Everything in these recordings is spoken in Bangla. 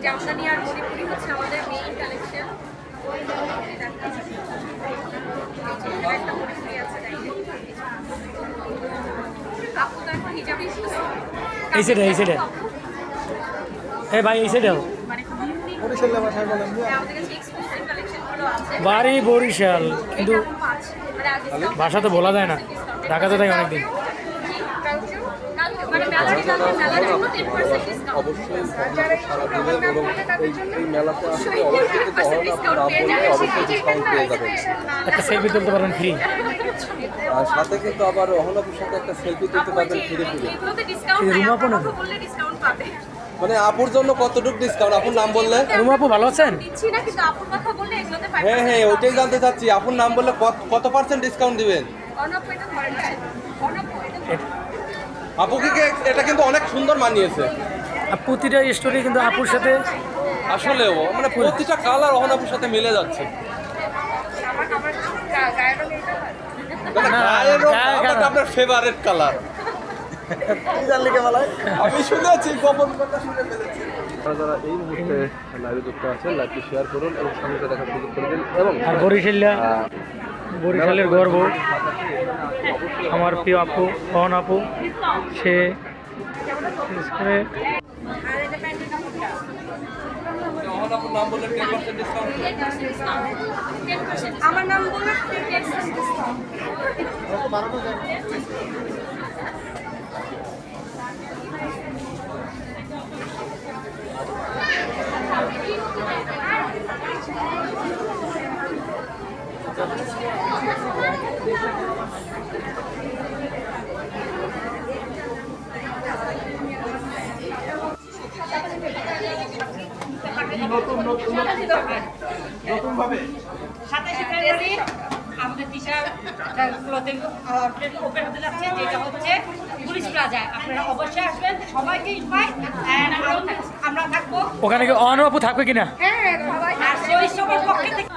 জামদানি আর মণিপুরি হচ্ছে আমাদের মেইন কালেকশন। একটা মণিপুরি আছে আপু তো এখন হিজাবি এই সাইডে এ ভাই এই সাইডে মানে বরিশালে ভাষায় বলেন যে আমাদের কাছে এক্সক্লুসিভ কালেকশনগুলো আছে। বাড়ি বরিশাল, কিন্তু মানে আগে ভাষা তো বলা যায় না, ঢাকাতে থাকি অনেকদিন। মানে মেলার জন্য 10% ডিসকাউন্ট। অবশ্যই সারা দিনের এবং এই মেলাতে আসলে অবশ্যই তো হন আপনার বললে অবশ্যই ডিসকাউন্ট পেয়ে যাবেন। একটা সেলফি তুলতে পারবেন ফ্রি, আর সাথে কিন্তু আবার অহনাপুর সাথে একটা সেলফি তুলতে পারবেন ফ্রি ফ্রি। এগুলোতে ডিসকাউন্ট নাই, আপু বললে ডিসকাউন্ট পাবে। মানে আপুর জন্য কতটুকু ডিসকাউন্ট আপুর নাম বললে? রুমা আপু ভালো আছেন? দিচ্ছি না, কিন্তু আপুর কথা বললে এগুলোতে পাবে। হ্যাঁ ওইটাই জানতে চাচ্ছি, আপুর নাম বললে কত % ডিসকাউন্ট দিবেন? অনপ এটা ধরেন না, অনপ এটা আপুকে এটা কিন্তু অনেক সুন্দর মানিয়েছে। আর প্রতিটা স্টোরি কিন্তু আপুর সাথে আসলেও মানে প্রতিটা কালার অহনাপুর সাথে মিলে যাচ্ছে। আমার গায়ের রং এটা মানে গায়ের রং আপনার ফেভারিট কালার। আমি শুনেছি, গোপন কথা শুনে ফেলেছি। যারা এই মুহূর্তে লাইভে যুক্ত আছেন, লাইভটি শেয়ার করুন এবং সঙ্গে দেখার সুযোগ করে দিন। এবং আর বরিশালের গর্ব আমার প্রিয় আপু পবন আপু, সে আর এটা প্যান্টের কাপড়টা অহনাপুর নাম বললে 10% ডিসকাউন্ট। 10% আমার নাম বললে 10% ডিসকাউন্ট। সাতাশে ফেব্রুয়ারি আমাদের দিশা ক্লথিং আউটলেট ওপেন হতে যাচ্ছে, যেটা হচ্ছে পুলিশ প্লাজায়। আপনারা অবশ্যই আসবেন, সবাইকে ইনভাইট। আমরা থাকবো ওখানে কি অন আপু থাকবে কিনা? আর শৈশবের পক্ষে থেকে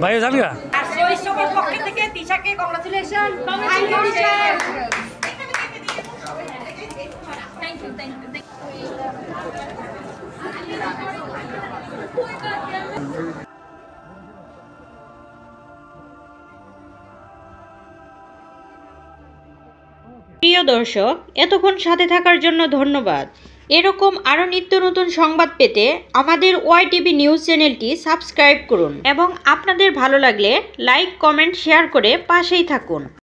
ভাইও যাবি? আর শৈশবের পক্ষে থেকে দিশাকে কংগ্রাচুলেশন। থ্যাংক ইউ প্রিয় দর্শক, এতক্ষণ সাথে থাকার জন্য ধন্যবাদ। এরকম আরও নিত্য নতুন সংবাদ পেতে আমাদের ওয়াইটিভি নিউজ চ্যানেলটি সাবস্ক্রাইব করুন এবং আপনাদের ভালো লাগলে লাইক, কমেন্ট, শেয়ার করে পাশেই থাকুন।